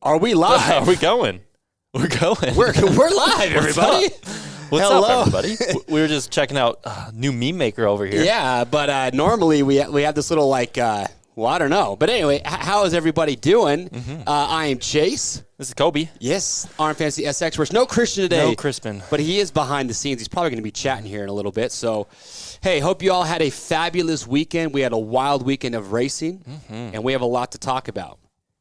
Are we live? Are we going? We're going. We're live, everybody. What's Hello. up, everybody? We were just checking out new meme maker over here. Yeah, but normally we have this little I don't know. But anyway, how is everybody doing? I am Chase. This is Kobe. Yes, RMFantasy SX. There's no Christian today. No Crispin. But he is behind the scenes. He's probably going to be chatting here in a little bit. So, hey, hope you all had a fabulous weekend. We had a wild weekend of racing, and we have a lot to talk about.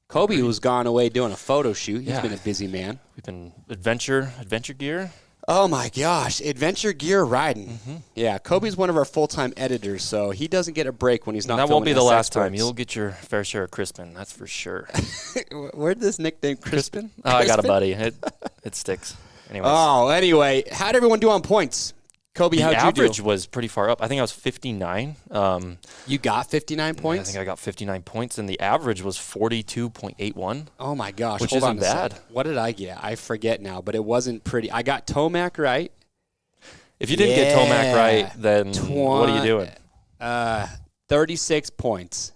Kobe was gone away doing a photo shoot. He's been a busy man. We've been adventure gear. Oh, my gosh. Adventure gear riding. Yeah, Kobe's one of our full-time editors, so he doesn't get a break when he's not And that won't be the last SXperts. time. You'll get your fair share of Crispin, that's for sure. Where'd this nickname Crispin? Oh, I got a buddy. It sticks. Anyways. Oh, anyway, how'd everyone do on points? Kobe, how'd the you average do? was pretty far up. I think I was 59. You got 59 points? I think I got 59 points, and the average was 42.81. Oh, my gosh. Which Hold isn't on a sec. bad. What did I get? I forget now, but it wasn't pretty. I got Tomac right. If you didn't get Tomac right, then what are you doing? 36 points.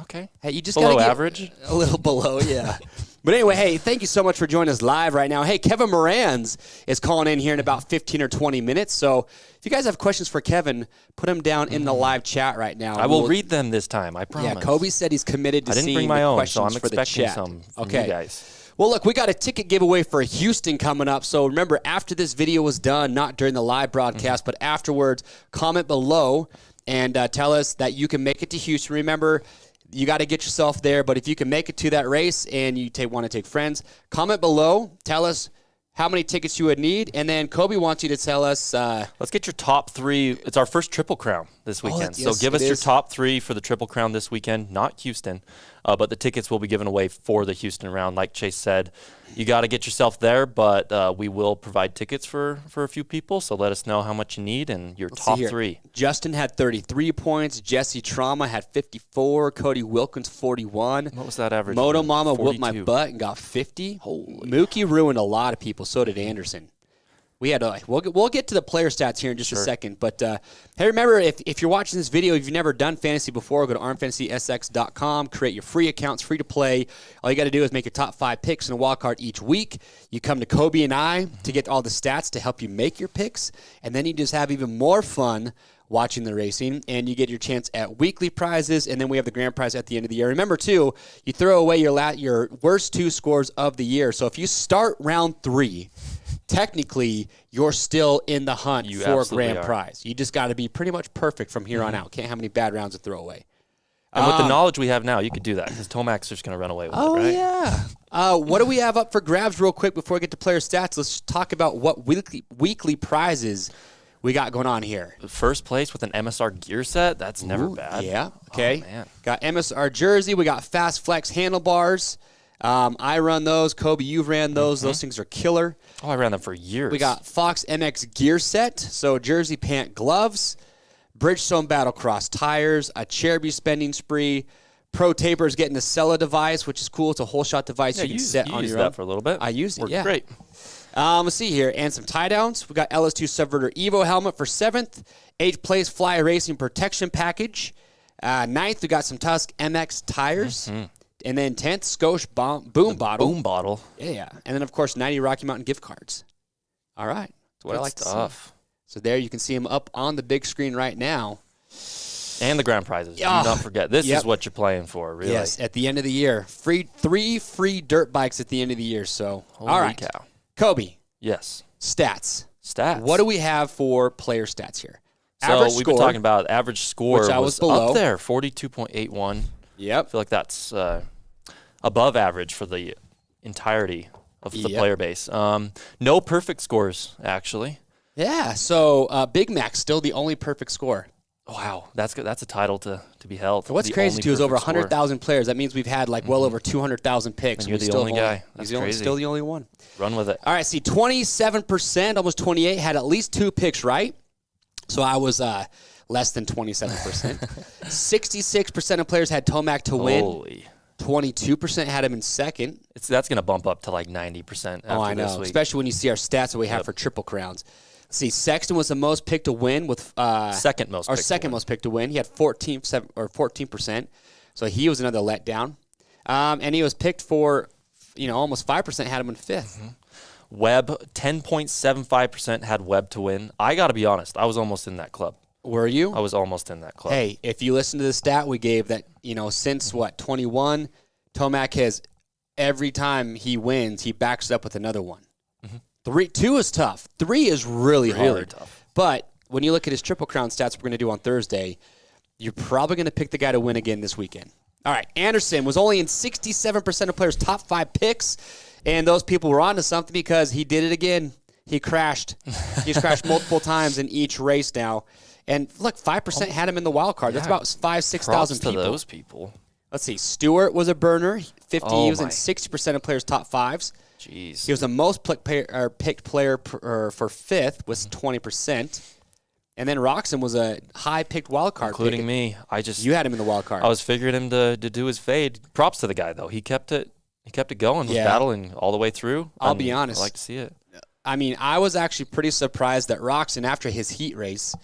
Okay. Hey, you just Below gotta get average? A little below, yeah. But anyway, hey, thank you so much for joining us live right now. Hey, Kevin Moranz is calling in here in about 15 or 20 minutes. So if you guys have questions for Kevin, put them down in the live chat right now. I will read them this time, I promise. Yeah, Kobe said he's committed to I didn't seeing bring my the own, questions so I'm for the expecting chat. some from Okay. you guys. Well, look, we got a ticket giveaway for Houston coming up. So remember, after this video was done, not during the live broadcast, but afterwards, comment below and tell us that you can make it to Houston. Remember, you got to get yourself there, but if you can make it to that race and you want to take friends, comment below. Tell us how many tickets you would need, and then Kobe wants you to tell us. Let's get your top three. It's our first Triple Crown this weekend. yes, so give us it your is. top three for the Triple Crown this weekend, not Houston, but the tickets will be given away for the Houston round. Like Chase said, you got to get yourself there, but we will provide tickets for a few people, so let us know how much you need and your Let's top see here. three. Justin had 33 points. Jesse Trauma had 54. Cody Wilkins, 41. What was that average? Moto Mama 42. whooped my butt and got 50. Mookie ruined a lot of people. So did Anderson. We had we'll get to the player stats here in just a second. But hey, remember, if you're watching this video, if you've never done fantasy before, go to RMFantasySX.com, create your free accounts, free to play. All you got to do is make your top 5 picks in a wild card each week. You come to Kobe and I to get all the stats to help you make your picks. And then you just have even more fun watching the racing, and you get your chance at weekly prizes, and then we have the grand prize at the end of the year. Remember, too, you throw away your worst 2 scores of the year. So if you start round 3, technically you're still in the hunt for a grand prize. You just got to be pretty much perfect from here on out. Can't have any bad rounds to throw away. And with the knowledge we have now, you could do that because Tomac's just going to run away with it, right? Yeah. What do we have up for grabs real quick before we get to player stats? Let's talk about what weekly prizes we got going on here? First place with an MSR gear set. That's never bad. Yeah. Okay. Oh, man. Got MSR jersey. We got Fast Flex handlebars. I run those. Kobe, you've ran those. Those things are killer. Oh, I ran them for years. We got Fox MX gear set. So jersey, pant, gloves. Bridgestone Battlecross tires. A Cherby spending spree. Pro Taper's getting the Cella device, which is cool. It's a whole shot device you can set on your own. That for a little bit. I used it, Worked great. Let's see here. And some tie downs. We got LS2 Subverter Evo helmet for 7th. 8th place Fly Racing protection package. 9th, we got some Tusk MX tires. And then 10th, Skosh Boom Bottle. Boom Bottle. Yeah. And then, of course, 90 Rocky Mountain gift cards. All right. That's what I like to see. So there you can see them up on the big screen right now. And the grand prizes. Do not forget. This is what you're playing for, really. Yes, at the end of the year. 3 free dirt bikes at the end of the year. So, Holy all right. cow. Kobe. Yes. Stats. Stats. What do we have for player stats here? So average we've score, been talking about average score, which I was below. up there, 42.81. Yep. I feel like that's above average for the entirety of the player base. No perfect scores, actually. Yeah, so Big Mac's still the only perfect score. Wow, that's good. That's a title to be held. So what's crazy, too, is over 100,000 players. That means we've had like well over 200,000 picks. And you're the only guy. That's crazy. Still the only one. Run with it. All right, see, 27%, almost 28, had at least 2 picks right. So I was less than 27%. 66% of players had Tomac to win. Holy. 22% had him in second. That's going to bump up to like 90% after I know, this week. especially when you see our stats that we have for Triple Crowns. See, Sexton was the most picked to win with second most picked to win. He had 14%, so he was another letdown. And he was picked for, almost 5% had him in 5th. Webb, 10.75% had Webb to win. I got to be honest, I was almost in that club. Were you? I was almost in that club. Hey, if you listen to the stat we gave that, since 21, Tomac has every time he wins, he backs it up with another one. 2 is tough. 3 is really hard. Tough. But when you look at his Triple Crown stats we're going to do on Thursday, you're probably going to pick the guy to win again this weekend. All right, Anderson was only in 67% of players' top 5 picks, and those people were onto something because he did it again. He crashed. He's crashed multiple times in each race now. And look, 5% had him in the wild card. That's about 6,000 people. To those people. Let's see. Stewart was a burner. 50. He was in 60% of players' top 5s. Jeez. He was the most picked player for 5th with 20%. And then Roxon was a high-picked wild card including pick. me. You had him in the wild card. I was figuring him to do his fade. Props to the guy, though. He kept it going. Was battling all the way through. I'll be honest. I like to see it. I mean, I was actually pretty surprised that Roxon, after his heat race,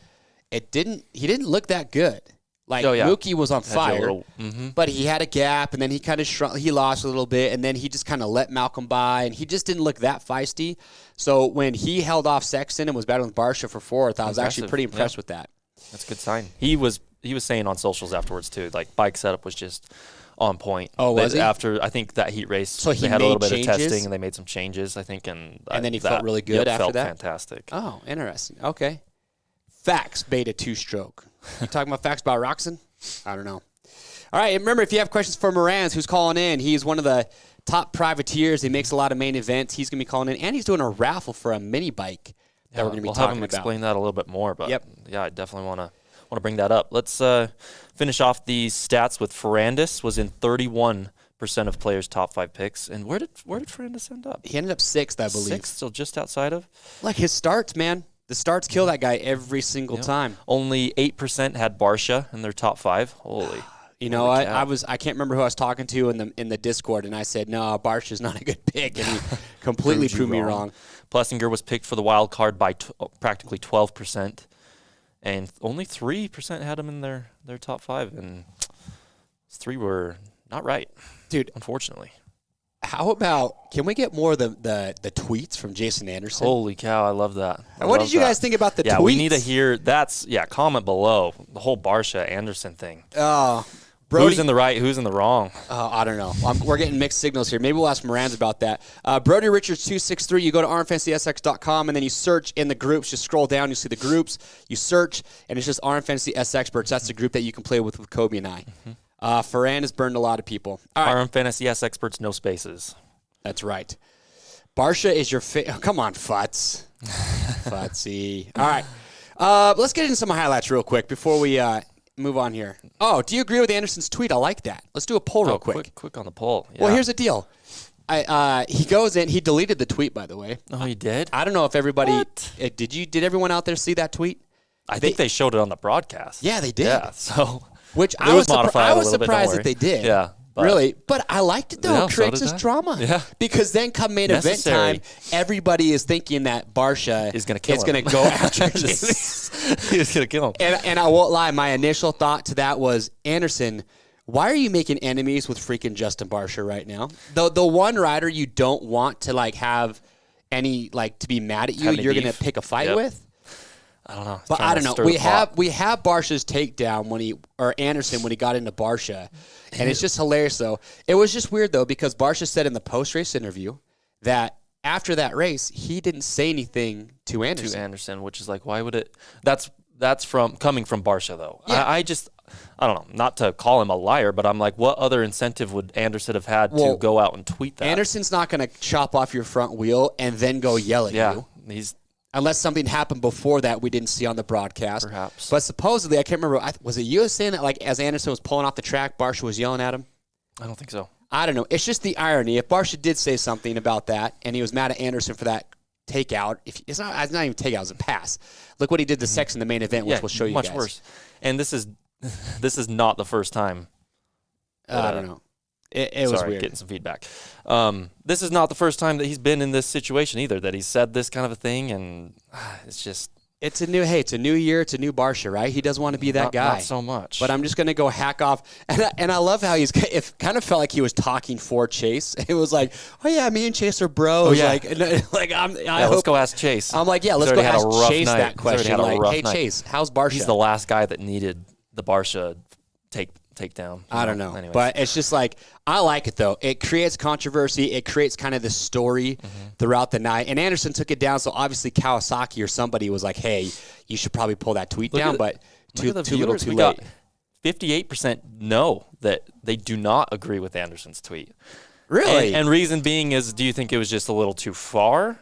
he didn't look that good. Like, Mookie was on fire, but he had a gap, and then he kind of shrunk. He lost a little bit, and then he just kind of let Malcolm by, and he just didn't look that feisty. So when he held off Sexton and was battling with Barsha for 4th, I was actually pretty impressed with that. That's a good sign. He was saying on socials afterwards, too, like, bike setup was just on point. Oh, was he? After, I think, that heat race, so they had a little bit of testing, and they made some changes, I think. And then he felt really good after felt that? Fantastic. Oh, interesting. Okay. Fax beta 2-stroke. You talking about facts about Roxon? I don't know. All right, remember, if you have questions for Moranz, who's calling in, he's one of the top privateers. He makes a lot of main events. He's going to be calling in, and he's doing a raffle for a mini bike that we're going to be talking about. We'll have him explain that a little bit more, but yeah, I definitely want to bring that up. Let's finish off these stats with Ferrandis was in 31% of players' top 5 picks. And where did Ferrandis end up? He ended up 6th, I believe. 6th, still just outside of? Like his starts, man. The starts kill that guy every single time. Only 8% had Barsha in their top 5. Holy. You know, I can't remember who I was talking to in the Discord, and I said, no, Barsha's not a good pick, and he completely proved me wrong. Plessinger was picked for the wild card by practically 12%, and only 3% had him in their top 5, and 3 were not right, dude. Unfortunately. How about, can we get more of the tweets from Jason Anderson? Holy cow, I love that. What did you guys think about the tweets? Yeah, we need to hear, comment below, the whole Barsha Anderson thing. Oh, Brody, who's in the right, who's in the wrong? I don't know. We're getting mixed signals here. Maybe we'll ask Moranz about that. Brody Richards 263. You go to RMFantasysX.com, and then you search in the groups. Just scroll down. You see the groups. You search, and it's just RMFantasy SXperts. That's the group that you can play with Kobe and I. Ferran has burned a lot of people. All right. RMFantasy SXperts, no spaces. That's right. Barsha is your come on, Futz. Futsy. All right. Let's get into some highlights real quick before we move on here. Oh, do you agree with Anderson's tweet? I like that. Let's do a poll real quick. Quick on the poll. Yeah. Well, here's the deal. He goes in. He deleted the tweet, by the way. Oh, he did? I don't know if everybody did everyone out there see that tweet? I think they showed it on the broadcast. Yeah, they did. Yeah, so which I was surprised that they did. Yeah. Really, but I liked it though. Yeah, It creates this drama. Yeah. Because then come main event time, everybody is thinking that Barsha is going to go after He's going to kill him. And I won't lie, my initial thought to that was, Anderson, why are you making enemies with freaking Justin Barsha right now? The one rider you don't want to have any to be mad at you, you're going to pick a fight with. I don't know. But I don't know. We have Barsha's takedown Anderson when he got into Barsha, and it's just hilarious though. It was just weird though because Barsha said in the post race interview that after that race he didn't say anything to Anderson. Which is why would it? That's coming from Barsha though. Yeah. I don't know. Not to call him a liar, but I'm what other incentive would Anderson have had to go out and tweet that? Anderson's not going to chop off your front wheel and then go yell at you. Unless something happened before that we didn't see on the broadcast. Perhaps. But supposedly, I can't remember, was it you saying that as Anderson was pulling off the track, Barsha was yelling at him? I don't think so. I don't know. It's just the irony. If Barsha did say something about that and he was mad at Anderson for that takeout, it's not even takeout, it was a pass. Look what he did to Sex in the main event, which we'll show you guys. Much worse. And this is not the first time. I don't know. It was weird. Getting some feedback. This is not the first time that he's been in this situation either, that he's said this kind of a thing, and it's just... It's a new year, it's a new Barsha, right? He doesn't want to be that guy. Not so much. But I'm just going to go hack off. And I love how it kind of felt like he was talking for Chase. It was like, oh, yeah, me and Chase are bros. Oh, yeah. Let's go ask Chase. I'm like, yeah, let's go ask Chase that question. Hey, Chase, how's Barsha? He's the last guy that needed the Barsha takedown. I don't know. Anyways. But it's just I like it, though. It creates controversy. It creates kind of this story throughout the night. And Anderson took it down, so obviously Kawasaki or somebody was like, hey, you should probably pull that tweet down, but too little too late. 58% know that they do not agree with Anderson's tweet. Really? And reason being is, do you think it was just a little too far?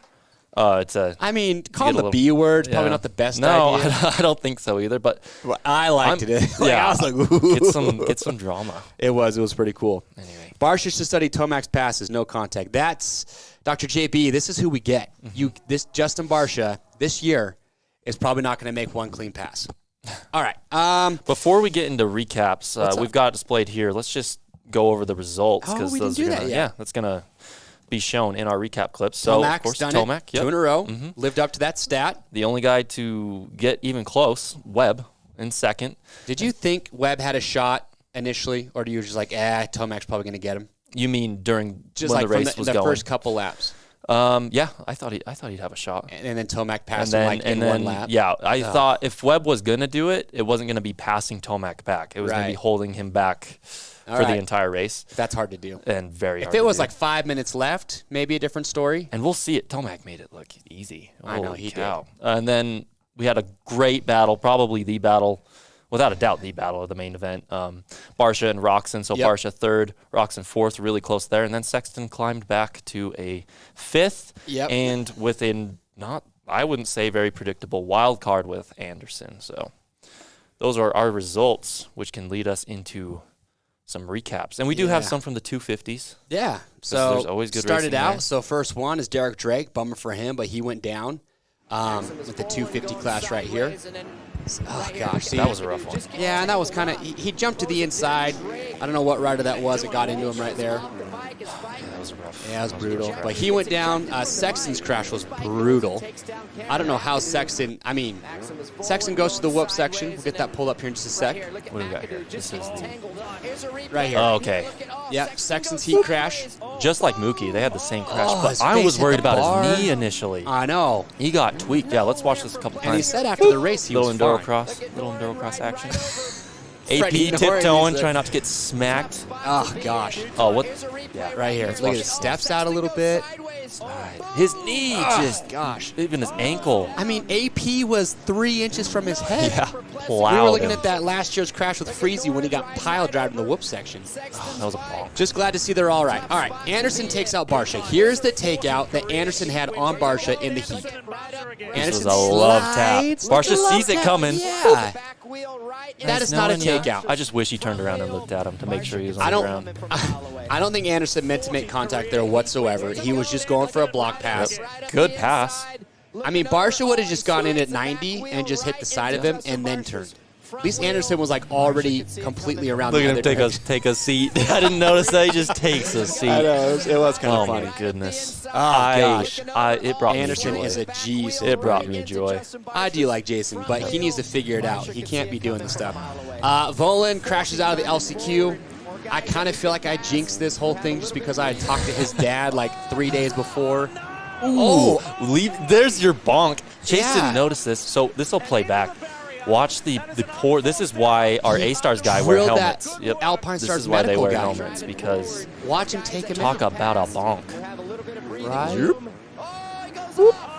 Call him the B word. Probably not the best idea. No, I don't think so either. But I liked it. I was like, ooh. Get some drama. It was pretty cool. Anyway, Barsha should study Tomac's passes, no contact. That's Dr. JB. This is who we get. This Justin Barsha this year is probably not going to make one clean pass. All right. Before we get into recaps, we've got it displayed here. Let's just go over the results because we didn't do that yet. Yeah, that's gonna be shown in our recap clips. So, Tomac's of course, done Tomac, it 2 in a row, lived up to that stat. The only guy to get even close, Webb, in second. Did you think Webb had a shot initially, or do you just Tomac's probably going to get him? You mean when the race was the going? First couple laps? Yeah, I thought he'd have a shot. And then Tomac passed him in one lap? Yeah, I thought if Webb was going to do it, it wasn't going to be passing Tomac back. It was going to be holding him back for the entire race. That's hard to do. And very hard to do. If it was 5 minutes left, maybe a different story. And we'll see it. Tomac made it look easy. I know, he did. And then we had a great battle, probably the battle, without a doubt, the battle of the main event. Barsha and Roxon. So Barsha third, Roxon fourth, really close there. And then Sexton climbed back to a fifth. Yep. And within I wouldn't say very predictable wild card with Anderson. So those are our results, which can lead us into some recaps. And we do have some from the 250s. Yeah. So there's always good started racing out. there. So first one is Derek Drake. Bummer for him, but he went down with the 250 class right here. Oh, gosh. See, that was a rough one. Yeah, and that was kind of, he jumped to the inside. I don't know what rider that was. It got into him right there. Yeah, that was rough. Yeah, it was brutal. But he went down. Sexton's crash was brutal. I don't know how Sexton goes to the whoop section. We'll get that pulled up here in just a sec. What do we got here? This is right here. Oh, okay. Yeah, Sexton's heat crash. Just like Mookie, they had the same crash. But I was worried about his knee initially. I know. He got tweaked. Yeah, let's watch this a couple times. And he said after the race he was fine. Little endurocross action. AP tiptoeing, trying not to get smacked. Oh, gosh. Oh, what? Yeah, right here. Look at his steps out a little bit. His knee gosh. Even his ankle. I mean, AP was 3 inches from his head. Yeah. plowed We were looking him. at that last year's crash with Freezy when he got pile drive in the whoop section. That was a ball. Just glad to see they're all right. All right, Anderson takes out Barsha. Here's the takeout that Anderson had on Barsha in the heat. This was a love tap. Barsha sees it coming. Yeah. That is not a Knowing ya. takeout. I just wish he turned around and looked at him to make sure he was on the ground. I don't think Anderson meant to make contact there whatsoever. He was just going for a block pass. Good pass. I mean, Barsha would have just gone in at 90 and just hit the side of him and then turned. At least Anderson was like already completely around Look the at other him direction. take a seat. I didn't notice that. He just takes a seat. I know, it was kind of Oh, funny. my goodness. Gosh. It brought Anderson me joy. is a G. It brought me joy. I do like Jason, but he needs to figure it out. He can't be doing this stuff. Volan crashes out of the LCQ. I kind of feel like I jinxed this whole thing just because I had talked to his dad like 3 days before. There's your bonk. Chase Yeah. didn't notice this, so this will play back. Watch the poor. This is why our A-Stars guy wear drilled that helmets. Yep. Alpine This Stars is why they medical wear guy. helmets, because Watch him take him talk in. about a bonk. Right?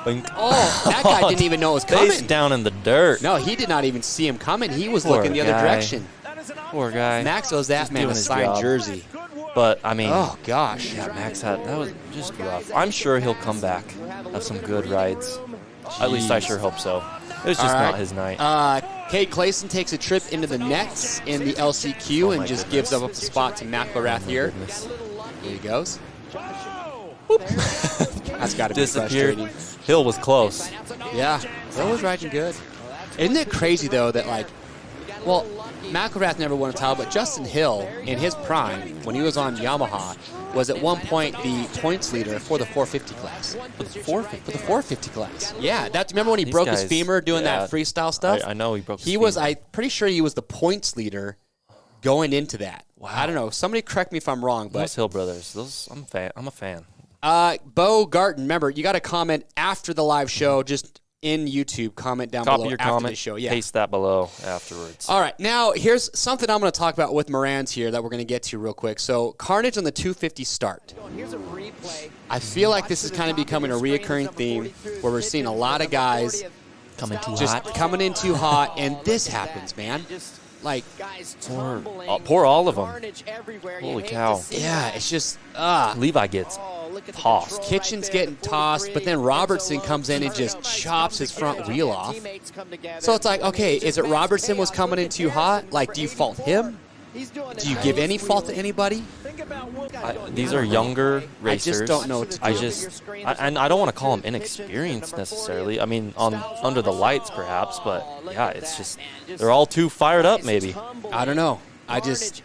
Bink. Oh, that guy didn't even know it was Face coming. down in the dirt. No, he did not even see him coming. He was Poor looking the other guy. direction. Poor guy. Max owes that Just man doing a his signed job. jersey. But, I mean, Oh, gosh. yeah, Max that was just rough. I'm sure he'll come back, have some good rides. At least I sure hope so. It was just All right. not his night. Kate Clayson takes a trip into the nets in the LCQ and my just goodness. gives up the spot to McElrath here. Goodness. Here he goes. That's got to be Disappeared. frustrating. Hill was close. Yeah, Hill was riding good. Isn't it crazy, though, that, like, well, McElrath never won a title, but Justin Hill, in his prime, when he was on Yamaha, was at one point the points leader for the 450 class. For the 450. For the 450 class. Yeah, remember when he These broke his guys, femur doing yeah. that freestyle stuff? I know he broke his He was, femur. I'm pretty sure he was the points leader going into that. Wow. I don't know. Somebody correct me if I'm wrong, Those but Hill brothers, I'm a fan. Bo Garten, remember, you got to comment after the live show, just in YouTube. Comment down Copy below your after comment, the show. Yeah. paste that below afterwards. All right, now here's something I'm going to talk about with Moranz here that we're going to get to real quick. So, Carnage on the 250 start. I feel like this is kind of becoming a reoccurring theme where we're seeing a lot of guys Coming too just hot. coming in too hot, and this happens, man. Like, Poor all of them. Holy cow. yeah, it's just, Levi gets tossed. Kitchen's getting tossed, but then Robertson comes in and just chops his front wheel off. So it's like, okay, is it Robertson was coming in too hot? Like, do you fault him? Do you give any fault to anybody? These are younger racers. just don't know what to do. And I don't want to call them inexperienced necessarily. I mean, under the lights perhaps, but yeah, it's just they're all too fired up maybe. I don't know. I just,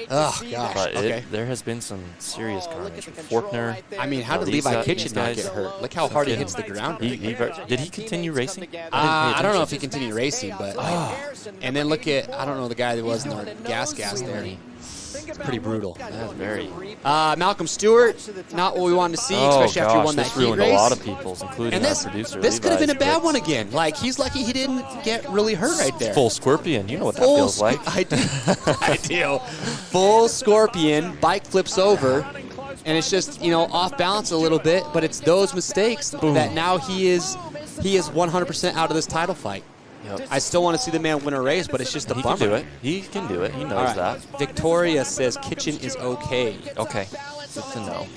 oh, gosh. But Okay. there has been some serious carnage. Faulkner. I mean, how did these Levi guys- Kitchen not these get guys- hurt? Look how hard he hits the ground. Did he continue racing? I don't know if he continued racing, but and then look at, I don't know the guy that was in the gas there. It's pretty brutal. That's very. Malcolm Stewart, not what we wanted to see, especially after he won that this heat ruined race. a lot of people's, including And our this producer. could have been a Levi's bad picks. one again. Like, he's lucky he didn't get really hurt right there. Full scorpion. You know what that feels like. I do. I do. Full scorpion, bike flips over, and it's just, off balance a little bit, but it's those mistakes that now he is 100% out of this title fight. Yep. I still want to see the man win a race, but it's just a He bummer. can do it. He can do it. He knows All right. that. Victoria says Kitchen is okay. Okay. Good to know.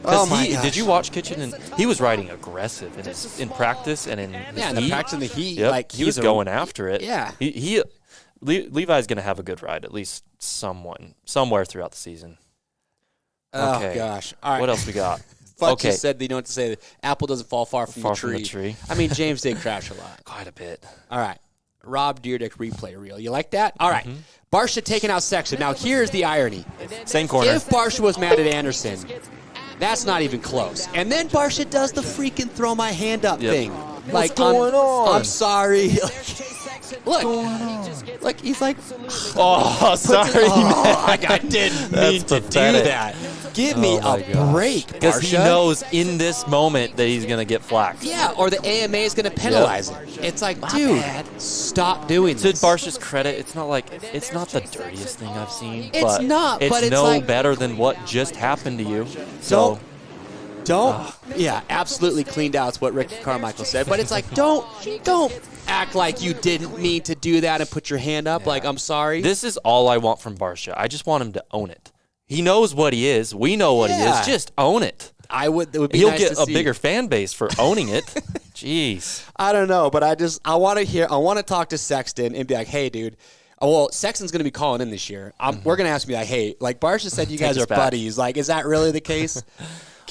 Oh my gosh. Did you watch Kitchen? And he was riding aggressive in practice and in Yeah, in the practice in the heat. Yep. Like, he was going after it. Yeah. Levi's going to have a good ride, at least somewhere throughout the season. Okay. Oh, gosh. All right. What else we got? Fudge Okay. just said that you know what to say. The apple doesn't fall far from the tree. I mean, James did crash a lot. Quite a bit. All right. Rob Deerdick replay reel. You like that? All right. Barsha taking out Sexton. Now, here's the irony. Same corner. If Barsha was mad at Anderson, that's not even close. And then Barsha does the freaking throw my hand up Yep. thing. Like, going on? I'm sorry. Look, he's like, Oh, sorry, oh, I didn't mean to do pathetic. that. Give me Oh, my a gosh. break, Because he Barsha. knows in this moment that he's going to get flack. Yeah, or the AMA is going to penalize it. It's like, dude, stop doing To this. Barsha's credit, it's not the dirtiest thing I've seen. It's but not, but it's no like- better than what just happened to you. So Don't. Yeah, absolutely cleaned out. It's what Ricky Carmichael said. But it's like, don't act like you didn't mean to do that and put your hand up like, I'm sorry. This is all I want from Barsha. I just want him to own it. He knows what he is. We know what he is. Just own it. It would be He'll nice get to a see. bigger fan base for owning it. Jeez. I don't know, but I want to talk to Sexton and be like, hey, dude. Well, Sexton's going to be calling in this year. We're going to ask me like, hey, like Barsha said, you guys are buddies. Like, is that really the case?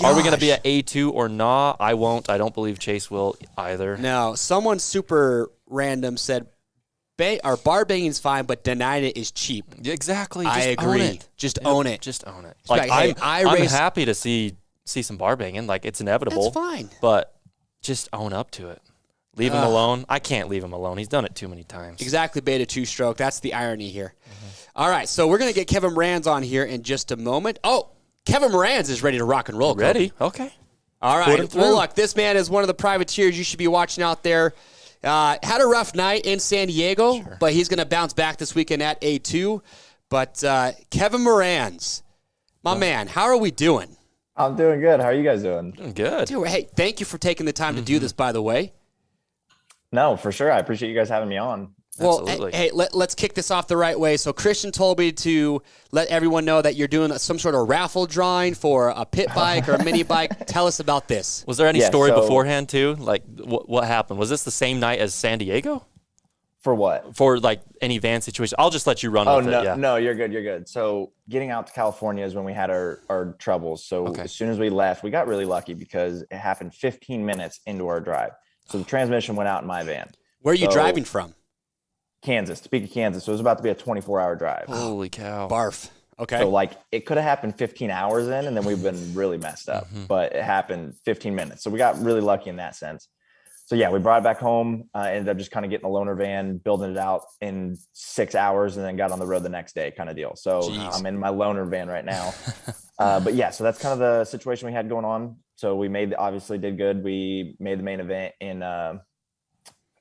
Are we going to be at A2 or not? I won't. I don't believe Chase will either. No. Someone super random said, our bar banging's fine, but denying it is cheap. Exactly. I agree. Own it. Just own it. Just own it. Like, hey, I'm happy to see some bar banging. Like, it's inevitable. That's fine. But just own up to it. Leave him alone. I can't leave him alone. He's done it too many times. Exactly, beta 2-stroke. That's the irony here. All right, so we're going to get Kevin Moranz on here in just a moment. Oh, Kevin Moranz is ready to rock and roll. Ready? Okay. All right. Well, look, this man is one of the privateers you should be watching out there. Had a rough night in San Diego, but he's going to bounce back this weekend at A2. But Kevin Moranz, my man, how are we doing? I'm doing good. How are you guys doing? Doing good. Dude, hey, thank you for taking the time to do this, by the way. No, for sure. I appreciate you guys having me on. Well, hey, let's kick this off the right way. So Christian told me to let everyone know that you're doing some sort of raffle drawing for a pit bike or a mini bike. Tell us about this. Was there any story beforehand, too? Like, what happened? Was this the same night as San Diego? For what? For, like, any van situation? I'll just let you run with it. No, you're good. You're good. So getting out to California is when we had our troubles. So as soon as we left, we got really lucky because it happened 15 minutes into our drive. So the transmission went out in my van. Where are you driving from? Kansas, Topeka, Kansas. So it was about to be a 24-hour drive. Holy cow. Barf. Okay. So, like, it could have happened 15 hours in, and then we've been really messed up. But it happened 15 minutes. So we got really lucky in that sense. So, yeah, we brought it back home. Ended up just kind of getting a loaner van, building it out in 6 hours, and then got on the road the next day kind of deal. So I'm in my loaner van right now. But, yeah, so that's kind of the situation we had going on. So we obviously did good. We made the main event in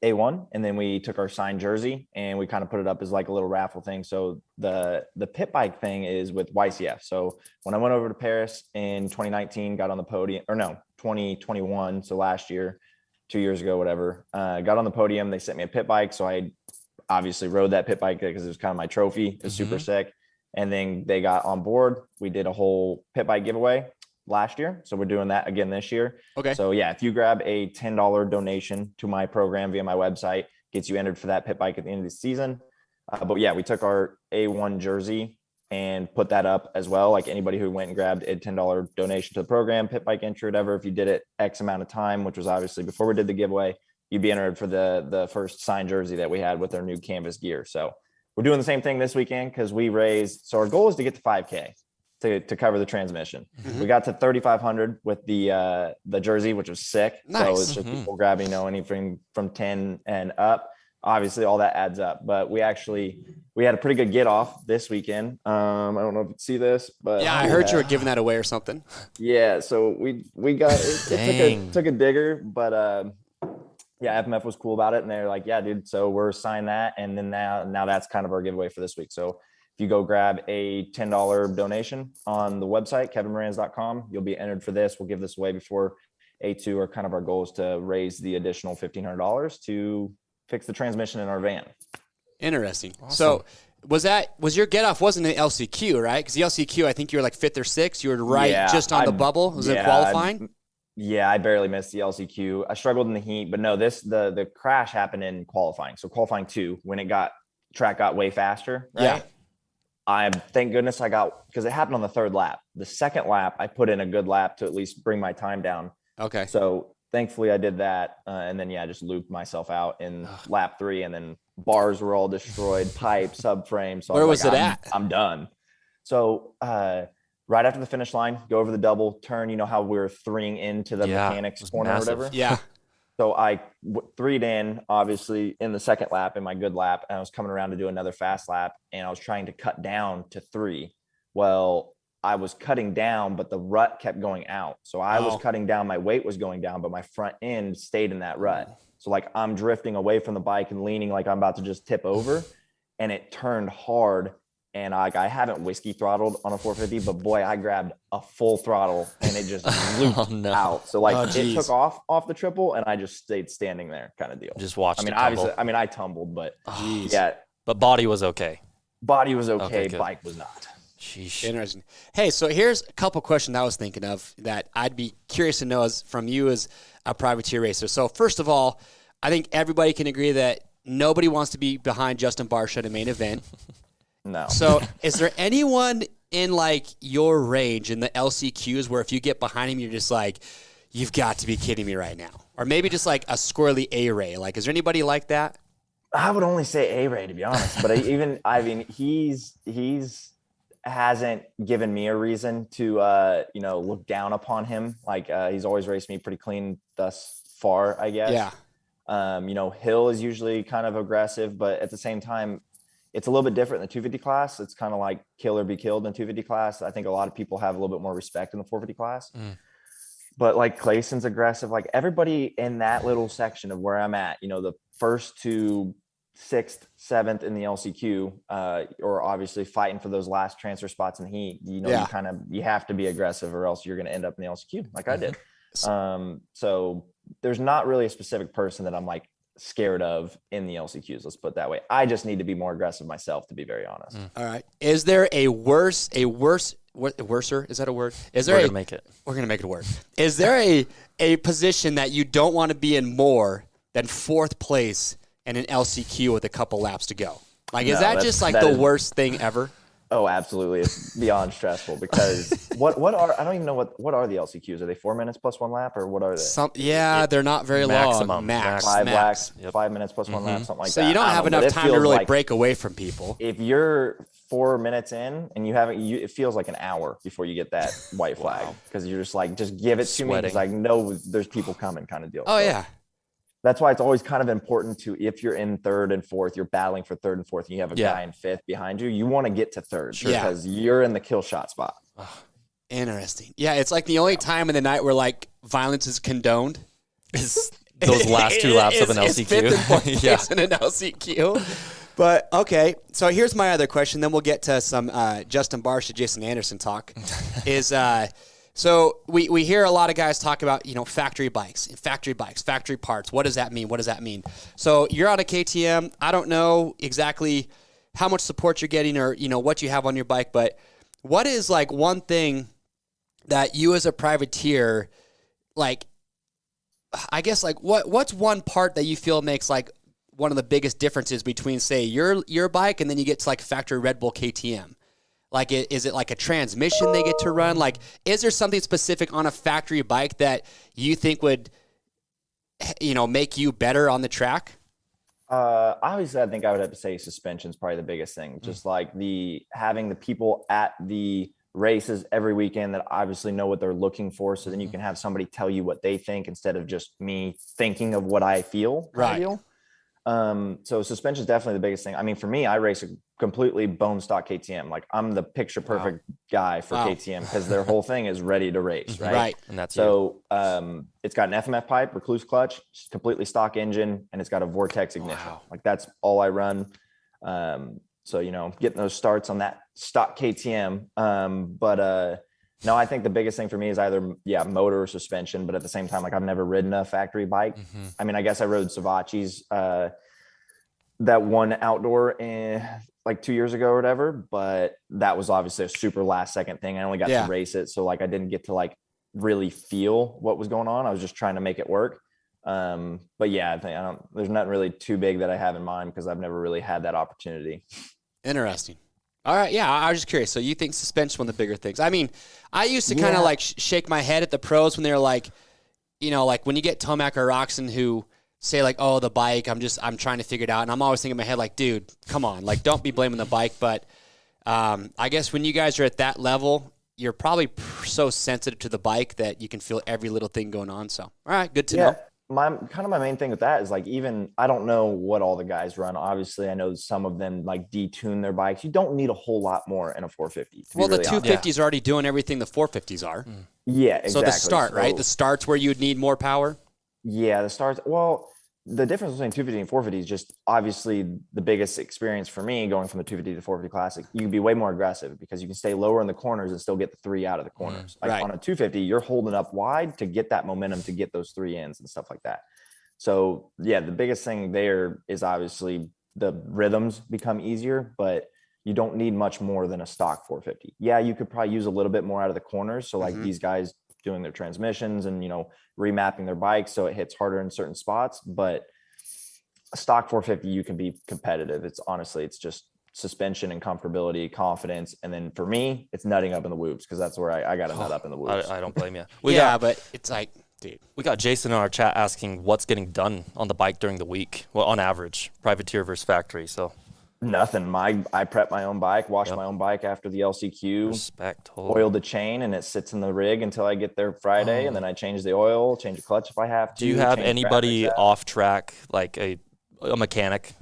A1, and then we took our signed jersey and we kind of put it up as like a little raffle thing. So the pit bike thing is with YCF. So when I went over to Paris in 2019, got on the podium, or no, 2021. So last year, 2 years ago, whatever, got on the podium. They sent me a pit bike. So I obviously rode that pit bike because it was kind of my trophy. It was super sick. And then they got on board. We did a whole pit bike giveaway last year. So we're doing that again this year. Okay. So yeah, if you grab a $10 donation to my program via my website, gets you entered for that pit bike at the end of the season. But yeah, we took our A1 jersey and put that up as well. Like anybody who went and grabbed a $10 donation to the program, pit bike entry, whatever, if you did it X amount of time, which was obviously before we did the giveaway, you'd be entered for the first signed jersey that we had with our new canvas gear. So we're doing the same thing this weekend because we raised, so our goal is to get to 5K. To cover the transmission. We got to 3,500 with the jersey, which was sick. Nice. So it's just people grabbing, anything from 10 and up. Obviously, all that adds up. But we had a pretty good get off this weekend. I don't know if you see this, but yeah, I heard you were giving that away or something. Yeah, so we got it took a digger, but yeah, FMF was cool about it, and they're like, yeah, dude. So we're signing that, and then now that's kind of our giveaway for this week. So if you go grab a $10 donation on the website, kevinmoranz.com, you'll be entered for this. We'll give this away before A2. Or kind of our goal is to raise the additional $1,500 to fix the transmission in our van. Interesting. Awesome. So was your get off wasn't an LCQ, right? Because the LCQ, I think you were like 5th or 6th. You were just on the bubble. Was it qualifying? Yeah, I barely missed the LCQ. I struggled in the heat, but no, the crash happened in qualifying. So qualifying 2, when track got way faster. Right? Yeah. Thank goodness because it happened on the 3rd lap. The 2nd lap, I put in a good lap to at least bring my time down. Okay. So thankfully I did that. And then, I just looped myself out in lap 3, and then bars were all destroyed, pipe, subframe. So where was it at? I'm done. So right after the finish line, go over the double turn. You know how we're 3ing into the mechanics corner or whatever? Yeah. So I 3'd in, obviously, in the 2nd lap, in my good lap, and I was coming around to do another fast lap, and I was trying to cut down to 3. Well, I was cutting down, but the rut kept going out. So I was cutting down, my weight was going down, but my front end stayed in that rut. So like I'm drifting away from the bike and leaning like I'm about to just tip over, and it turned hard. And I haven't whiskey throttled on a 450, but boy, I grabbed a full throttle and it just looped out. So like it took off the triple and I just stayed standing there kind of deal. Just watched. I mean, obviously, I tumbled, but yeah. But body was okay. Body was okay. Bike was not. Sheesh. Interesting. Hey, so here's a couple questions I was thinking of that I'd be curious to know from you as a privateer racer. So first of all, I think everybody can agree that nobody wants to be behind Justin Barcia at a main event. No. So is there anyone in like your range in the LCQs where if you get behind him, you're just like, you've got to be kidding me right now? Or maybe just like a squirrely A-Ray. Like, is there anybody like that? I would only say A-Ray to be honest, but he's hasn't given me a reason to, look down upon him. Like he's always raced me pretty clean thus far, I guess. Yeah. Hill is usually kind of aggressive, but at the same time, it's a little bit different in the 250 class. It's kind of like kill or be killed in 250 class. I think a lot of people have a little bit more respect in the 450 class. But like Clayson's aggressive. Like everybody in that little section of where I'm at, the first to 6th, 7th in the LCQ, or obviously fighting for those last transfer spots in heat. You have to be aggressive or else you're going to end up in the LCQ like I did. So there's not really a specific person that I'm like scared of in the LCQs. Let's put it that way. I just need to be more aggressive myself, to be very honest. All right. Is there worser? Is that a word? We're going to make it. We're going to make it a word. Is there a position that you don't want to be in more than 4th place in an LCQ with a couple laps to go? Like, is that just like the worst thing ever? Oh, absolutely. It's beyond stressful because I don't even know what are the LCQs? Are they 4 minutes plus 1 lap or what are they? They're not very long. Max. 5 laps, 5 minutes plus 1 lap, something like that. So you don't have enough time to really break away from people. If you're 4 minutes in and it feels like an hour before you get that white flag because you're just like, just give it to me because I know there's people coming kind of deal. Oh, yeah. That's why it's always kind of important to, if you're in 3rd and 4th, you're battling for 3rd and 4th, and you have a guy in 5th behind you, you want to get to 3rd because you're in the kill shot spot. Interesting. Yeah, it's like the only time in the night where like violence is condoned is those last 2 laps of an LCQ. 5th and 4th place in an LCQ. But okay, so here's my other question. Then we'll get to some Justin Barcia, Jason Anderson talk. So we hear a lot of guys talk about, factory bikes, factory parts. What does that mean? So you're on a KTM. I don't know exactly how much support you're getting or, what you have on your bike, but what is like one thing that you as a privateer, like, I guess like what's one part that you feel makes like one of the biggest differences between, say, your bike and then you get to like factory Red Bull KTM? Like, is it like a transmission they get to run? Like, is there something specific on a factory bike that you think would, make you better on the track? Obviously, I think I would have to say suspension is probably the biggest thing. Just like having the people at the races every weekend that obviously know what they're looking for. So then you can have somebody tell you what they think instead of just me thinking of what I feel. Right. So suspension is definitely the biggest thing. I mean, for me, I race a completely bone stock KTM. Like I'm the picture perfect guy for KTM because their whole thing is ready to race. Right. Right. And that's it's got an FMF pipe, recluse clutch, completely stock engine, and it's got a vortex ignition. Wow. Like that's all I run. So, getting those starts on that stock KTM. No, I think the biggest thing for me is either, motor or suspension, but at the same time, like I've never ridden a factory bike. I mean, I guess I rode Savacci's, that one outdoor like 2 years ago or whatever, but that was obviously a super last second thing. I only got to race it. So like, I didn't get to like really feel what was going on. I was just trying to make it work. But yeah, there's nothing really too big that I have in mind because I've never really had that opportunity. Interesting. All right, yeah, I was just curious. So you think suspension is one of the bigger things? I mean, I used to kind of like shake my head at the pros when they're like, like when you get Tomac or Roxon who say like, oh, the bike, I'm trying to figure it out. And I'm always thinking in my head like, dude, come on, like don't be blaming the bike. But I guess when you guys are at that level, you're probably so sensitive to the bike that you can feel every little thing going on. So, all right, good to know. My main thing with that is like, even I don't know what all the guys run. Obviously, I know some of them like detune their bikes. You don't need a whole lot more in a 450. Well, the 250s are already doing everything the 450s are. Yeah, exactly. So the start, right? The start's where you'd need more power. Yeah, the starts. Well, the difference between 250 and 450 is just obviously the biggest experience for me going from the 250 to 450 Classic. You can be way more aggressive because you can stay lower in the corners and still get the 3 out of the corners. Like on a 250, you're holding up wide to get that momentum to get those 3 ins and stuff like that. So yeah, the biggest thing there is obviously the rhythms become easier, but you don't need much more than a stock 450. Yeah, you could probably use a little bit more out of the corners. So like these guys doing their transmissions and, remapping their bikes so it hits harder in certain spots. But a stock 450, you can be competitive. It's just suspension and comfortability, confidence. And then for me, it's nutting up in the whoops because that's where I got to nut up in the whoops. I don't blame you. But it's like, dude. We got Jason in our chat asking what's getting done on the bike during the week. Well, on average, privateer versus factory. So nothing. I prep my own bike, wash my own bike after the LCQ, respect, oil the chain, and it sits in the rig until I get there Friday, and then I change the oil, change the clutch if I have to. Do you have anybody off track, like a mechanic,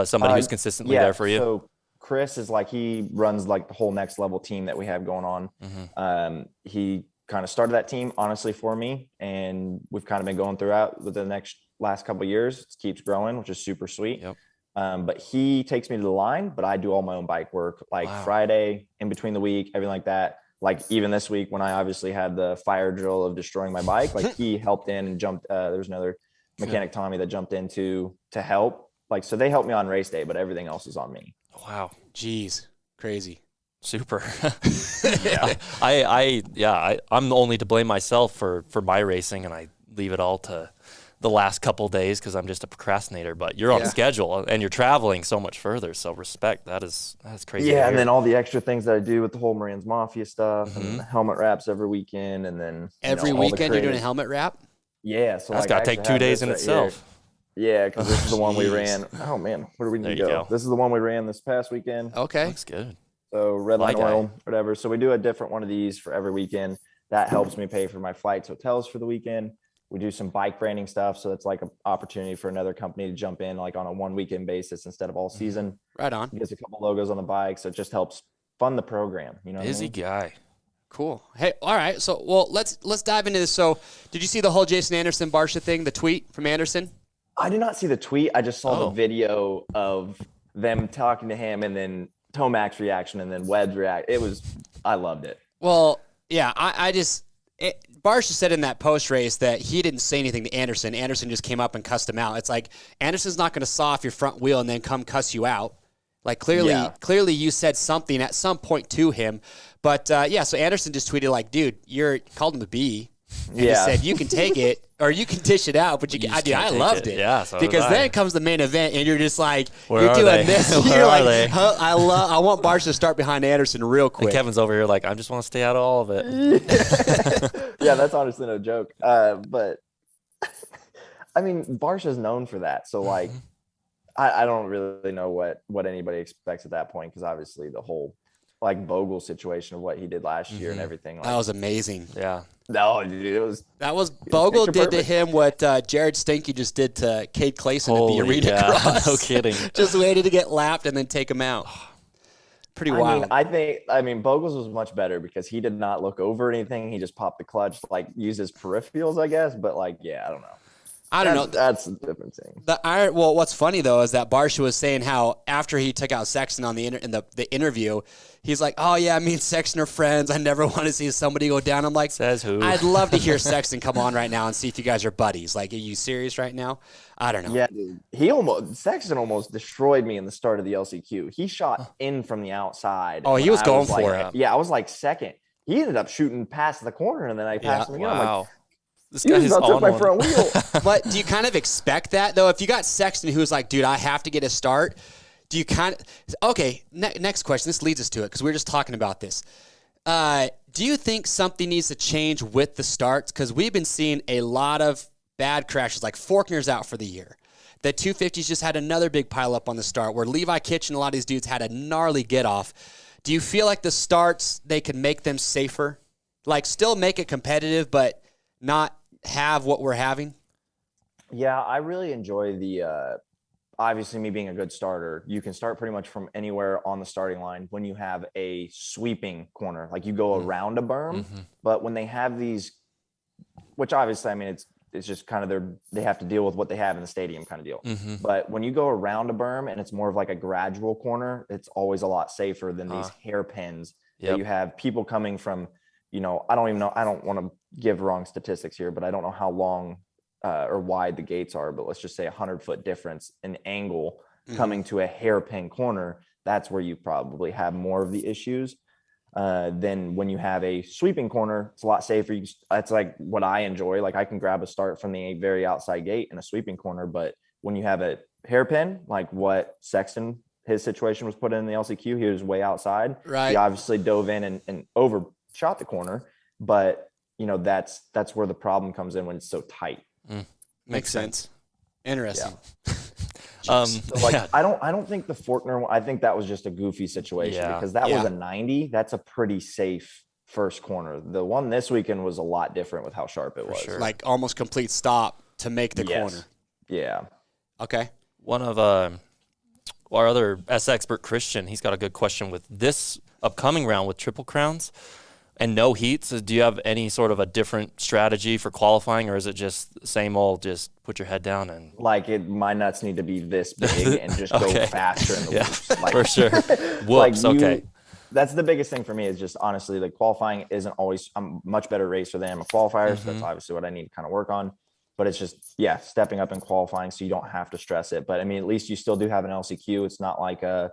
somebody who's consistently there for you? So Chris is he runs the whole next level team that we have going on. He kind of started that team honestly for me, and we've kind of been going throughout with the last couple of years. It keeps growing, which is super sweet. Yep. But he takes me to the line, but I do all my own bike work, Friday in between the week, everything like that. Like even this week when I obviously had the fire drill of destroying my bike, he helped in and jumped. There was another mechanic, Tommy, that jumped in to help. So they helped me on race day, but everything else is on me. Wow. Jeez. Crazy. Super. I'm only to blame myself for my racing, and I leave it all to the last couple days because I'm just a procrastinator. But you're on schedule and you're traveling so much further. So respect. That's crazy. Yeah, and then all the extra things that I do with the whole Moranz Mafia stuff and helmet wraps every weekend, and then every weekend you're doing a helmet wrap. Yeah, so that's gotta take 2 days in itself. Yeah, because this is the one we ran. Oh man, where do we need to go? This is the one we ran this past weekend. Okay, looks good. So red line oil, whatever. So we do a different one of these for every weekend. That helps me pay for my flights, hotels for the weekend. We do some bike branding stuff. So it's an opportunity for another company to jump in on a 1 weekend basis instead of all season. Right on. He gets a couple logos on the bike. So it just helps fund the program. Busy guy. Cool. Hey, all right. So, let's dive into this. So did you see the whole Jason Anderson Barsha thing, the tweet from Anderson? I did not see the tweet. I just saw the video of them talking to him and then Tomac's reaction and then Webb's reaction. I loved it. Well, yeah, Barsha said in that post race that he didn't say anything to Anderson. Anderson just came up and cussed him out. It's like Anderson's not going to saw off your front wheel and then come cuss you out. Clearly you said something at some point to him. But so Anderson just tweeted dude, called him a B. And he said, you can take it or you can dish it out, but I loved it. Yeah, so because then comes the main event and you're just you're doing doing this. You're like, I want Barsha to start behind Anderson real quick. And Kevin's over here I just want to stay out of all of it. Yeah, that's honestly no joke. But I mean, Barsha's known for that. So I don't really know what anybody expects at that point, because obviously the whole Bogle situation of what he did last year and everything. That was amazing. Yeah. No, dude, that was Bogle did to him what Jared Stanky just did to Cade Clayson at the arena cross. No kidding. Just waited to get lapped and then take him out. Pretty wild. I think Bogle's was much better because he did not look over anything. He just popped the clutch, used his peripherals, I guess. But I don't know. I don't know. That's a different thing. What's funny though is that Barsha was saying how after he took out Sexton on the interview, he's like, "Oh yeah, me and Sexton are friends. I never want to see somebody go down." I'm like, "Says who?" I'd love to hear Sexton come on right now and see if you guys are buddies. Are you serious right now? I don't know. Yeah, dude. Sexton almost destroyed me in the start of the LCQ. He shot in from the outside. Oh, he was going for it. Yeah, I was second. He ended up shooting past the corner, and then I passed him again. Wow. This guy is on my front wheel. But do you kind of expect that, though? If you got Sexton who's dude, I have to get a start, do you kind of – okay, next question. This leads us to it because we were just talking about this. Do you think something needs to change with the starts? Because we've been seeing a lot of bad crashes, Forkner's out for the year. The 250s just had another big pile up on the start where Levi Kitchen, a lot of these dudes had a gnarly get-off. Do you feel like the starts, they can make them safer? Still make it competitive, but not – have what we're having? Yeah, I really enjoy the obviously me being a good starter. You can start pretty much from anywhere on the starting line when you have a sweeping corner, you go around a berm. But when they have these, which obviously it's just kind of they have to deal with what they have in the stadium kind of deal. But when you go around a berm and it's more of like a gradual corner, it's always a lot safer than these hairpins that you have people coming from, I don't even know. I don't want to give wrong statistics here, but I don't know how long or wide the gates are, but let's just say 100-foot difference in angle coming to a hairpin corner. That's where you probably have more of the issues. Then when you have a sweeping corner, it's a lot safer. It's like what I enjoy. Like I can grab a start from the very outside gate in a sweeping corner. But when you have a hairpin, like what Sexton, his situation was put in the LCQ, he was way outside. Right. He obviously dove in and overshot the corner. But, that's where the problem comes in when it's so tight. Makes sense. Interesting. Yeah. I don't think the Forkner one, I think that was just a goofy situation because that was a 90. That's a pretty safe first corner. The one this weekend was a lot different with how sharp it was. Sure. Like almost complete stop to make the corner. Yeah. Okay. One of our other SXpert Christian, he's got a good question with this upcoming round with Triple Crowns and no heats. Do you have any sort of a different strategy for qualifying, or is it just the same old, just put your head down and my nuts need to be this big and just go faster in the whoops. Like, for sure. Whoops. Okay. That's the biggest thing for me is just honestly, like qualifying isn't always, I'm a much better racer than I'm a qualifier. So that's obviously what I need to kind of work on, but it's just, stepping up in qualifying so you don't have to stress it. But I mean, at least you still do have an LCQ. It's not like an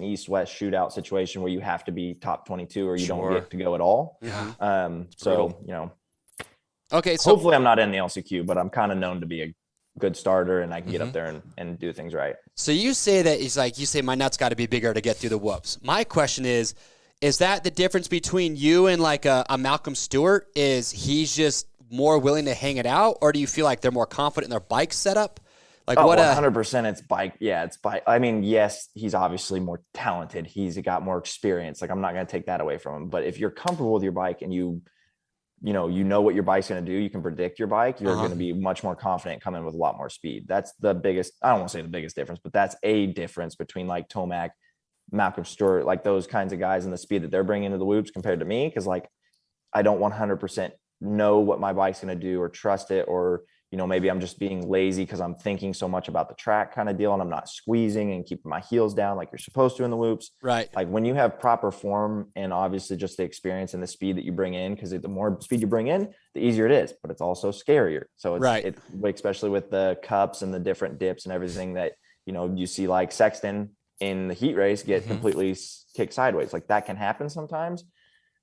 East-West shootout situation where you have to be top 22 or you don't get to go at all. Okay. So hopefully I'm not in the LCQ, but I'm kind of known to be a good starter and I can get up there and do things right. So you say that it's like, you say my nuts got to be bigger to get through the whoops. My question is that the difference between you and like a Malcolm Stewart? Is he's just more willing to hang it out, or do you feel like they're more confident in their bike setup? Like 100% it's bike. Yeah, it's bike. I mean, yes, he's obviously more talented. He's got more experience. Like I'm not going to take that away from him. But if you're comfortable with your bike and you know what your bike's going to do, you can predict your bike, you're going to be much more confident, come in with a lot more speed. That's the biggest, I don't want to say the biggest difference, but that's a difference between like Tomac, Malcolm Stewart, like those kinds of guys and the speed that they're bringing into the whoops compared to me. Cause like, I don't 100% know what my bike's going to do or trust it, or, maybe I'm just being lazy because I'm thinking so much about the track kind of deal and I'm not squeezing and keeping my heels down like you're supposed to in the whoops. Right. Like when you have proper form and obviously just the experience and the speed that you bring in, because the more speed you bring in, the easier it is, but it's also scarier. So it's especially with the cups and the different dips and everything that, you see like Sexton in the heat race get completely kicked sideways. Like that can happen sometimes.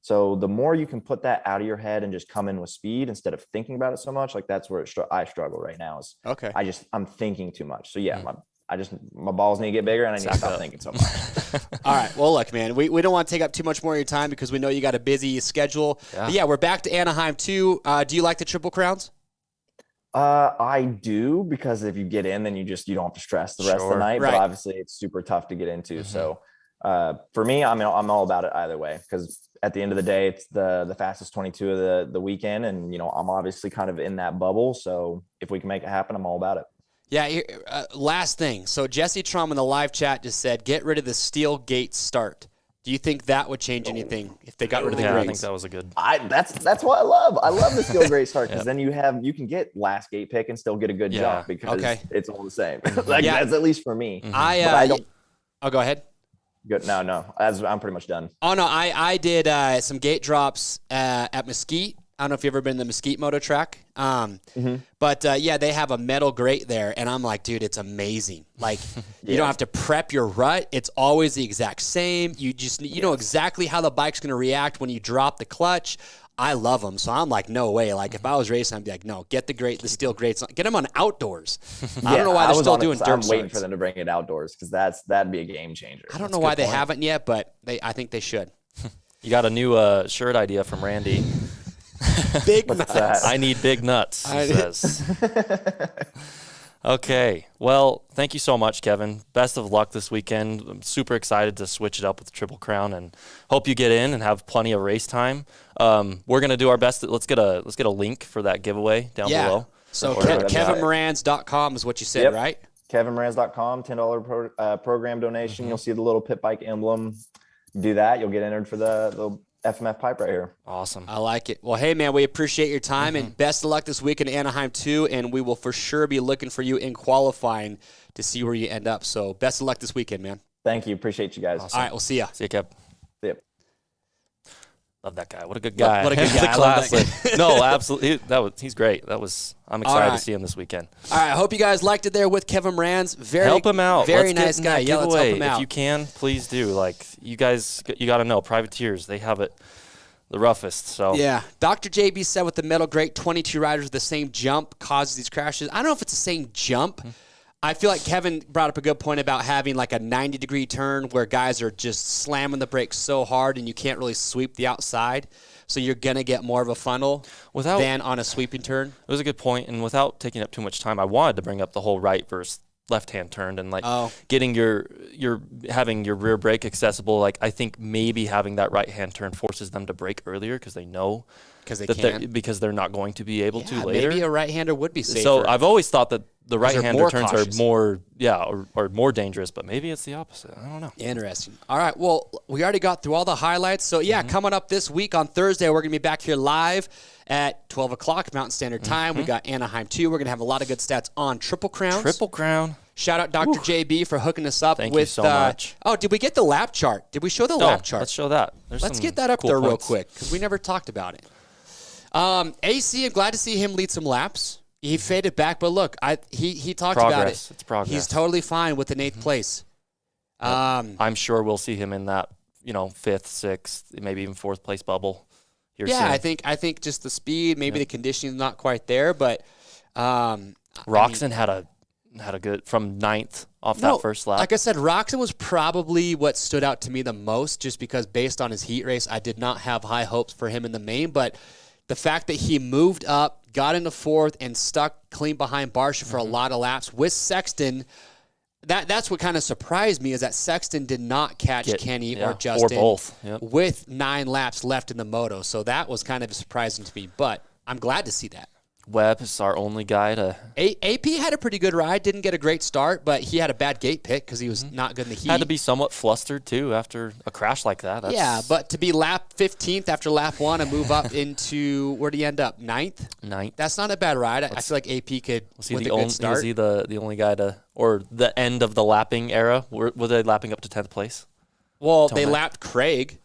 So the more you can put that out of your head and just come in with speed instead of thinking about it so much, like that's where I struggle right now is I'm thinking too much. So my balls need to get bigger and I need to stop thinking so much. All right. Well, look, man, we don't want to take up too much more of your time because we know you got a busy schedule. But we're back to Anaheim too. Do you like the Triple Crowns? I do, because if you get in, then you don't have to stress the rest of the night, but obviously it's super tough to get into. So for me, I'm all about it either way, because at the end of the day, it's the fastest 22 of the weekend. And, I'm obviously kind of in that bubble. So if we can make it happen, I'm all about it. Yeah. Last thing. So Jesse Trum in the live chat just said, get rid of the steel gate start. Do you think that would change anything if they got rid of the grates? I think that was a good. That's what I love. I love the steel grate start, because then you can get last gate pick and still get a good jump, because it's all the same. That's at least for me. I don't. I'll go ahead. Good. No. I'm pretty much done. Oh no, I did some gate drops at Mesquite. I don't know if you've ever been to the Mesquite Moto Track. But they have a metal grate there, and I'm like, dude, it's amazing. Like, you don't have to prep your rut. It's always the exact same. You know exactly how the bike's going to react when you drop the clutch. I love them. So I'm like, no way. Like, if I was racing, I'd be like, no, get the steel grates. Get them on outdoors. I don't know why they're still doing dirt I'm waiting for them to bring it outdoors, because that'd be a game changer. I don't know why they haven't yet, but I think they should. You got a new shirt idea from Randy. Big nuts. I need big nuts, he says. Okay. Well, thank you so much, Kevin. Best of luck this weekend. I'm super excited to switch it up with the Triple Crown, and hope you get in and have plenty of race time. We're going to do our best. Let's get a link for that giveaway down below. So kevinmoranz.com is what you said, right? kevinmoranz.com, $10 program donation. You'll see the little pit bike emblem. Do that. You'll get entered for the FMF pipe right here. Awesome. I like it. Well, hey, man, we appreciate your time, and best of luck this week in Anaheim, too, and we will for sure be looking for you in qualifying to see where you end up. So best of luck this weekend, man. Thank you. Appreciate you guys. All right, we'll see ya. See you, Kev. See ya. Love that guy. What a good guy. What a good The guy. I love that classic. No, absolutely. He's great. I'm excited to see him this weekend. All right, I hope you guys liked it there with Kevin Moranz. Help him out. Very Let's nice get in guy. that Yeah, let's help giveaway. him out. If you can, please do. Like, you guys, you got to know, privateers, they have it the roughest. So Yeah. Dr. JB said with the metal grate, 22 riders with the same jump causes these crashes. I don't know if it's the same jump. I feel like Kevin brought up a good point about having like a 90-degree turn where guys are just slamming the brakes so hard and you can't really sweep the outside. So you're going to get more of a funnel than on a sweeping turn. It was a good point, and without taking up too much time, I wanted to bring up the whole right versus left-hand turn and like getting having your rear brake accessible. Like, I think maybe having that right-hand turn forces them to brake earlier because they know because they're not going to be able to later. Maybe a right-hander would be safer. So I've always thought that the right-hander turns cautious. are more dangerous, but maybe it's the opposite. I don't know. Interesting. All right. Well, we already got through all the highlights. So, coming up this week on Thursday, we're going to be back here live at 12 o'clock Mountain Standard Time. We got Anaheim 2. We're going to have a lot of good stats on Triple Crowns. Triple Crown. Shout out Dr. JB for hooking us up Thank with you so much. Oh, did we get the lap chart? Did we show the lap chart? Let's show that. Let's get that up there real quick because we never talked about it. AC, I'm glad to see him lead some laps. He faded back, but look, he talked about it. It's progress. He's totally fine with an 8th place. I'm sure we'll see him in that, 5th, 6th, maybe even 4th place bubble here soon. I think just the speed, maybe the conditioning is not quite there, but Roxon had a good from 9th off that first lap. Like I said, Roxon was probably what stood out to me the most, just because based on his heat race, I did not have high hopes for him in the main, but the fact that he moved up, got into 4th, and stuck clean behind Barsha for a lot of laps with Sexton. That's what kind of surprised me is that Sexton did not catch Kenny or Justin or both with 9 laps left in the moto. So that was kind of surprising to me, but I'm glad to see that. Webb is our only guy to... AP had a pretty good ride. Didn't get a great start, but he had a bad gate pick because he was not good in the heat. Had to be somewhat flustered, too, after a crash like that. But to be lap 15th after lap 1 and move up into... Where'd he end up? 9th? 9th. That's not a bad ride. I feel like AP could with a good start. Was he the only guy to... Or the end of the lapping era? Were they lapping up to 10th place? Well, they lapped Craig.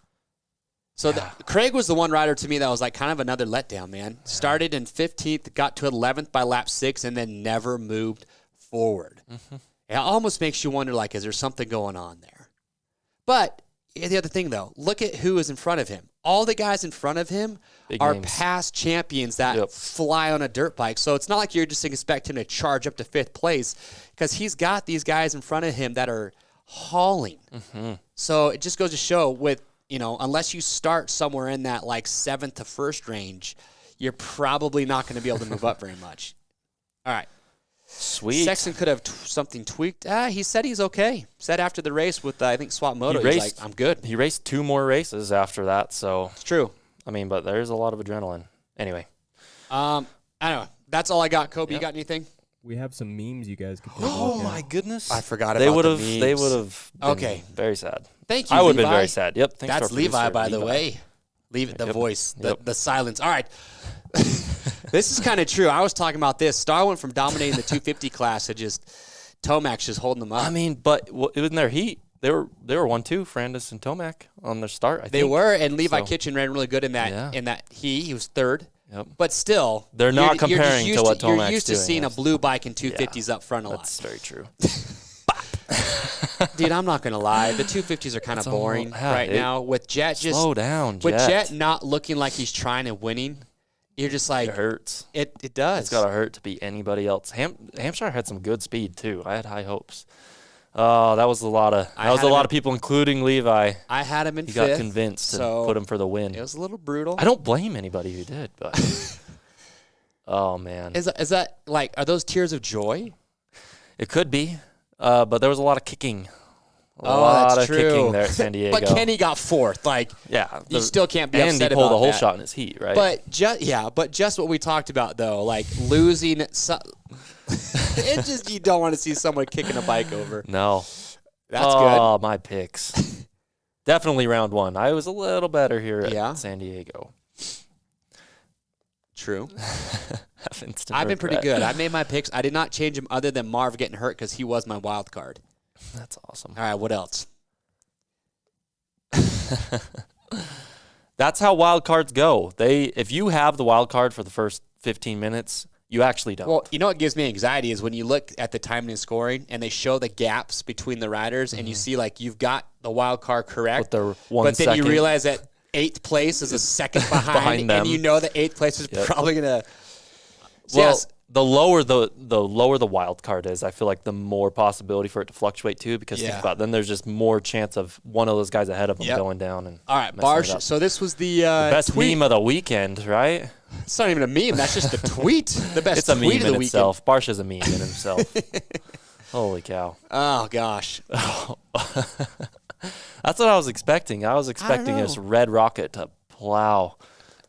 So Craig was the one rider to me that was like kind of another letdown, man. Yeah. Started in 15th, got to 11th by lap 6, and then never moved forward. It almost makes you wonder, like, is there something going on there? But the other thing, though, look at who is in front of him. All the guys in front of him are past champions that fly on a dirt bike. So it's not like you're just expecting him to charge up to 5th place because he's got these guys in front of him that are hauling. So it just goes to show with, unless you start somewhere in that like 7th to 1st range, you're probably not going to be able to move up very much. All right. Sweet. Sexton could have something tweaked. He said he's okay. Said after the race with, I think, Swap Moto, he's like, I'm good. He raced 2 more races after that, so. It's true. I mean, but there's a lot of adrenaline. Anyway. I don't know. That's all I got. Kobe, you got anything? We have some memes you guys could take Oh, my goodness. I forgot about the memes. They would have been very sad. Thank you, I would have Levi. been very sad. Yep. Thanks That's to our Levi, producer, by the way. The voice, the silence. All right. This is kind of true. I was talking about this. Star went from dominating the 250 class to just Tomac just holding them up. I mean, but in their heat, they were 1-2, Ferrandis and Tomac on their start, I think. They were, and Levi Kitchen ran really good in that He was 3rd. Yep. But still, they're not comparing to what Tomac's doing. You're used to seeing a blue bike and 250s up front a lot. That's very true. Dude, I'm not going to lie. The 250s are kind of boring right now. With Jet just... Slow down, Jet. With Jet not looking like he's trying and winning, you're just like... It hurts. It does. It's got to hurt to beat anybody else. Hampshire had some good speed, too. I had high hopes. Oh, that was a lot of people, including Levi. I had him in 5th. He got convinced to put him for the win. It was a little brutal. I don't blame anybody who did, but... Oh, man. Is that, like, are those tears of joy? It could be, but there was a lot of kicking. A lot of kicking there at San Diego. But Kenny got 4th. Like, you still can't be upset about that. And he pulled a whole shot in his heat, right? But just what we talked about, though, like losing... It's just you don't want to see someone kicking a bike over. No. That's good. Oh, my picks. Definitely round one. I was a little better here at San Diego. True. I've been pretty good. I made my picks. I did not change them other than Marv getting hurt because he was my wild card. That's awesome. All right, what else? That's how wild cards go. If you have the wild card for the first 15 minutes, you actually don't. Well, you know what gives me anxiety is when you look at the timing and scoring and they show the gaps between the riders and you see like you've got the wild card correct, but then you realize that 8th place is a second behind them. And you know that 8th place is probably going to the lower the wild card is, I feel like the more possibility for it to fluctuate too, because think about it, then there's just more chance of one of those guys ahead of them going down. And all right, Barsh, so this was the best tweet. meme of the weekend, right? It's not even a meme. That's just a tweet. The best it's a tweet meme of the in itself. Barsh is a meme in himself. Holy cow. Oh, gosh. That's what I was expecting. I was expecting this red rocket to plow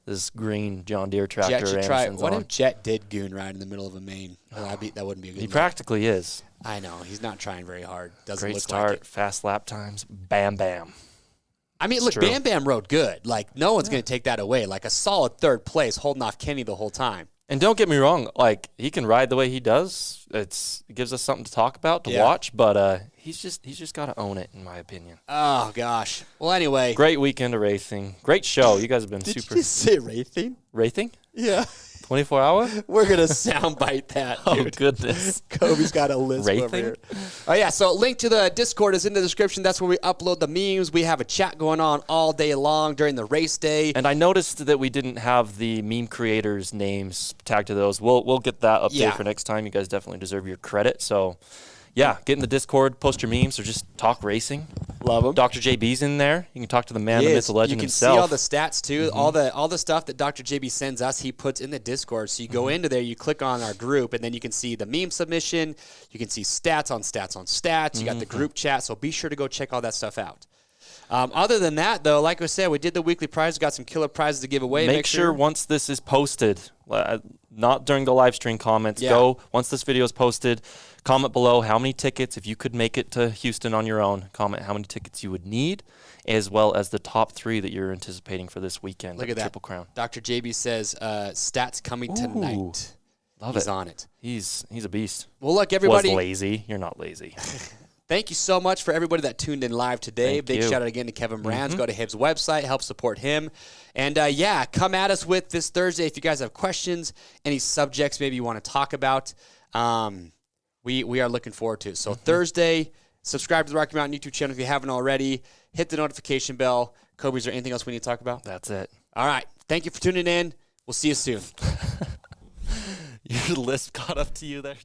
this green John Deere tractor. Jet should try. What on. if Jet did goon ride in the middle of a main? That wouldn't be a good. He practically is. I know. He's not trying very hard. Doesn't Great look start, like it. fast lap times, bam, bam. I mean, look, Bam Bam rode good. Like, no one's going to take that away. Like, a solid 3rd place holding off Kenny the whole time. And don't get me wrong, like, he can ride the way he does. It gives us something to talk about, to watch, but he's just got to own it, in my opinion. Oh, gosh. Well, anyway. Great weekend of racing. Great show. You guys have been Did super. you just say racing? Racing? Yeah. 24 hour? We're going to soundbite that, dude. Oh, goodness. Kobe's got a list over here. Oh, yeah. So link to the Discord is in the description. That's where we upload the memes. We have a chat going on all day long during the race day. And I noticed that we didn't have the meme creators' names tagged to those. We'll get that update for next time. You guys definitely deserve your credit. So, yeah, get in the Discord, post your memes, or just talk racing. Love them. Dr. JB's in there. You can talk to the man, the myth, the legend himself. You can see all the stats, too. All the stuff that Dr. JB sends us, he puts in the Discord. So you go into there, you click on our group, and then you can see the meme submission. You can see stats on stats on stats. You got the group chat. So be sure to go check all that stuff out. Other than that, though, like I said, we did the weekly prize. Got some killer prizes to give away. Make sure once this is posted, not during the live stream comments, go once this video is posted, comment below how many tickets, if you could make it to Houston on your own, comment how many tickets you would need, as well as the top 3 that you're anticipating for this weekend. Look at that. Triple Crown. Dr. JB says stats coming tonight. He's on it. He's a beast. Well, look, everybody. Was lazy. You're not lazy. Thank you so much for everybody that tuned in live today. Big shout out again to Kevin Moranz. Go to his website, help support him. And, come at us with this Thursday if you guys have questions, any subjects maybe you want to talk about. We are looking forward to it. So Thursday, subscribe to the Rocky Mountain YouTube channel if you haven't already. Hit the notification bell. Kobe, is there anything else we need to talk about? That's it. All right. Thank you for tuning in. We'll see you soon. Your list caught up to you there.